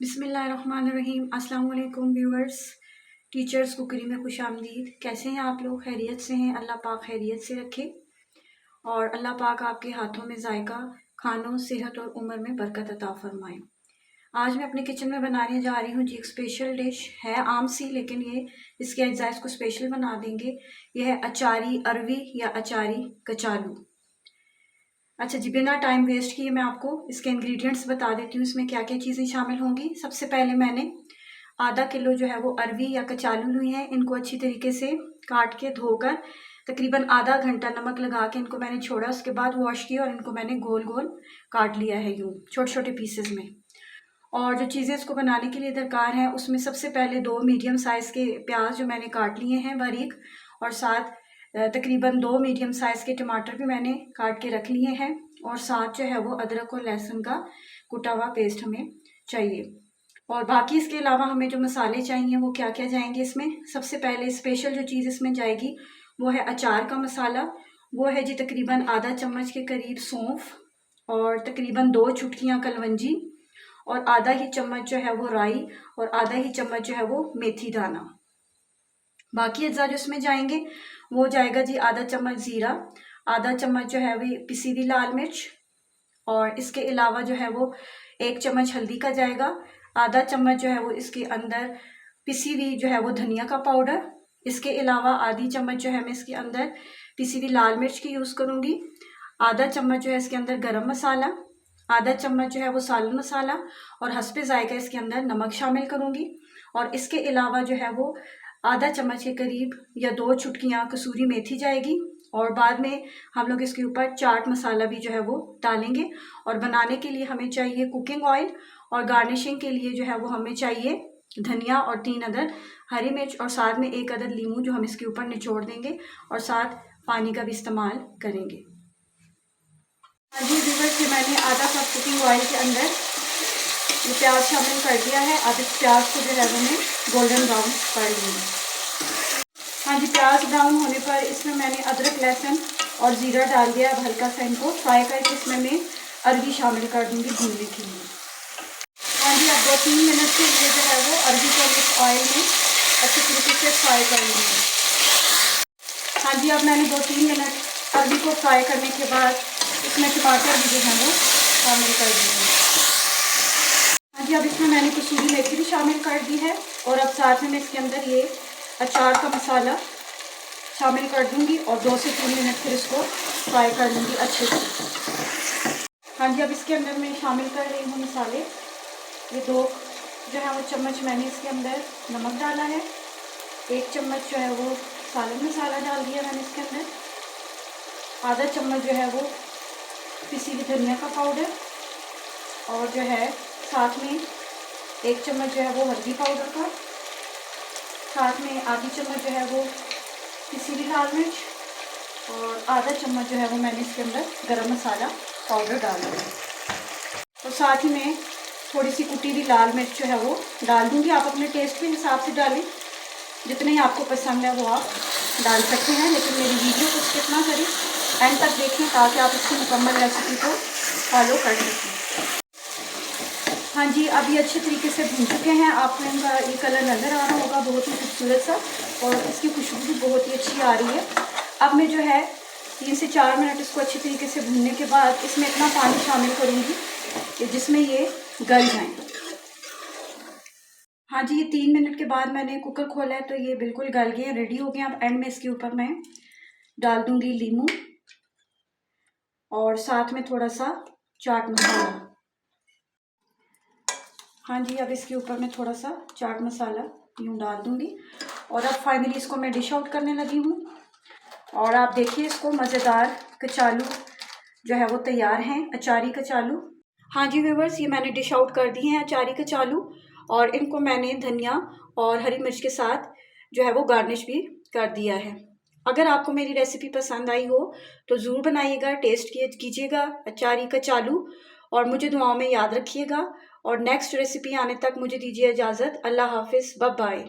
बिस्मिल्लाहिर्रहमानिर्रहीम। अस्सलाम वालेकुम व्यूअर्स, टीचर्स कुकरी में खुश आमदीद। कैसे हैं आप लोग? खैरियत से हैं? अल्लाह पाक खैरियत से रखे और अल्लाह पाक आपके हाथों में जायका, खानों, सेहत और उम्र में बरकत अता फरमाए। आज मैं अपने किचन में बनाने जा रही हूँ जी एक स्पेशल डिश है, आम सी, लेकिन ये इसके अज्जाइज़ को स्पेशल बना देंगे। ये है अचारी अरवी या अचारी कचालू। अच्छा जी, बिना टाइम वेस्ट किए मैं आपको इसके इंग्रेडिएंट्स बता देती हूँ, इसमें क्या क्या चीज़ें शामिल होंगी। सबसे पहले मैंने आधा किलो जो है वो अरवी या कचालू ली हैं। इनको अच्छी तरीके से काट के धोकर तकरीबन आधा घंटा नमक लगा के इनको मैंने छोड़ा। उसके बाद वॉश किया और इनको मैंने गोल गोल काट लिया है, यूँ छोटे छोटे पीसेज में। और जो चीज़ें इसको बनाने के लिए दरकार हैं, उसमें सबसे पहले 2 मीडियम साइज़ के प्याज जो मैंने काट लिए हैं बारीक, और साथ तकरीबन 2 मीडियम साइज़ के टमाटर भी मैंने काट के रख लिए हैं। और साथ जो है वो अदरक और लहसुन का कुटा हुआ पेस्ट हमें चाहिए। और बाकी इसके अलावा हमें जो मसाले चाहिए वो क्या क्या जाएंगे इसमें। सबसे पहले स्पेशल जो चीज़ इसमें जाएगी वो है अचार का मसाला। वो है जी तकरीबन आधा चम्मच के करीब सौंफ, और तकरीबन 2 चुटकियाँ कलवंजी, और आधा ही चम्मच जो है वो राई, और आधा ही चम्मच जो है वो मेथी दाना। बाकी अज्जा जो इसमें जाएंगे वो जाएगा जी आधा चम्मच ज़ीरा, आधा चम्मच जो है वो पिसी हुई लाल मिर्च, और इसके अलावा जो है वो 1 चम्मच हल्दी का जाएगा, आधा चम्मच जो है वो इसके अंदर पिसी हुई जो है वो धनिया का पाउडर। इसके अलावा आधी चम्मच जो है मैं इसके अंदर पिसी हुई लाल मिर्च की यूज़ करूँगी, आधा चम्मच जो है इसके अंदर गरम मसाला, आधा चम्मच जो है वो सालन मसाला, और हस्बे जायका इसके अंदर नमक शामिल करूँगी। और इसके अलावा जो है वो आधा चम्मच के करीब या 2 चुटकियाँ कसूरी मेथी जाएगी। और बाद में हम लोग इसके ऊपर चाट मसाला भी जो है वो डालेंगे। और बनाने के लिए हमें चाहिए कुकिंग ऑयल, और गार्निशिंग के लिए जो है वो हमें चाहिए धनिया और 3 अदद हरी मिर्च, और साथ में 1 अदद लीमू जो हम इसके ऊपर निचोड़ देंगे, और साथ पानी का भी इस्तेमाल करेंगे। हाँ जी व्यूअर्स, ये मैंने आधा कप कुकिंग ऑयल के अंदर ये प्याज शामिल कर दिया है। आधे प्याज को जो है वो मैं गोल्डन ब्राउन कर लूँगी। हाँ जी, प्याज ब्राउन होने पर इसमें मैंने अदरक लहसुन और ज़ीरा डाल दिया। अब हल्का सा इनको फ्राई करके इसमें मैं अरवी शामिल कर दूँगी भूनने के लिए। हाँ जी, अब 2-3 मिनट के लिए जो है वो अरवी को इस ऑयल में अच्छे तरीके से फ्राई कर लूँगी। हाँ जी, अब मैंने 2-3 मिनट अरवी को फ्राई करने के बाद इसमें टमाटर भी जो है वो शामिल कर दिए। हाँ जी, अब इसमें मैंने कसूरी मेथी भी शामिल कर दी है, और अब साथ में मैं इसके अंदर ये अचार का मसाला शामिल कर दूंगी, और 2 से 3 मिनट फिर इसको फ्राई कर लूँगी अच्छे से। हाँ जी, अब इसके अंदर मैं शामिल कर रही हूँ मसाले। ये 2 जो है वो चम्मच मैंने इसके अंदर नमक डाला है, 1 चम्मच जो है वो सालन मसाला डाल दिया मैंने इसके अंदर, आधा चम्मच जो है वो पिसी हुई धनिया का पाउडर, और जो है साथ में 1 चम्मच जो है वो हल्दी पाउडर का, साथ में आधी चम्मच जो है वो पिसी हुई लाल मिर्च, और आधा चम्मच जो है वो मैंने इसके अंदर गरम मसाला पाउडर डाला है। और साथ ही में थोड़ी सी कुटी हुई लाल मिर्च जो है वो डाल दूँगी। आप अपने टेस्ट के हिसाब से डालें, जितने ही आपको पसंद है वो आप डाल सकते हैं, लेकिन मेरी वीडियो को स्किप ना करें, एंड तक देखें ताकि आप इसकी मुकम्मल रेसिपी को फॉलो कर सकें। हाँ जी, अब ये अच्छे तरीके से भून चुके हैं। आपको इनका ये कलर नज़र आ रहा होगा, बहुत ही खूबसूरत सा, और इसकी खुशबू भी बहुत ही अच्छी आ रही है। अब मैं जो है 3 से 4 मिनट इसको अच्छी तरीके से भूनने के बाद इसमें इतना पानी शामिल करूँगी कि जिसमें ये गल जाएँ। हाँ जी, ये 3 मिनट के बाद मैंने कुकर खोला है तो ये बिल्कुल गल गए, रेडी हो गए। अब एंड में इसके ऊपर मैं डाल दूँगी लीमू, और साथ में थोड़ा सा चाट मसाला। हाँ जी, अब इसके ऊपर मैं थोड़ा सा चाट मसाला यूँ डाल दूँगी, और अब फाइनली इसको मैं डिश आउट करने लगी हूँ। और आप देखिए इसको, मज़ेदार कचालू जो है वो तैयार हैं, अचारी कचालू। हाँ जी व्यूवर्स, ये मैंने डिश आउट कर दी हैं अचारी कचालू, और इनको मैंने धनिया और हरी मिर्च के साथ जो है वो गार्निश भी कर दिया है। अगर आपको मेरी रेसिपी पसंद आई हो तो ज़रूर बनाइएगा, टेस्ट कीजिएगा अचारी कचालू, और मुझे दुआओं में याद रखिएगा। और नेक्स्ट रेसिपी आने तक मुझे दीजिए इजाज़त। अल्लाह हाफिज़, बाय बाय।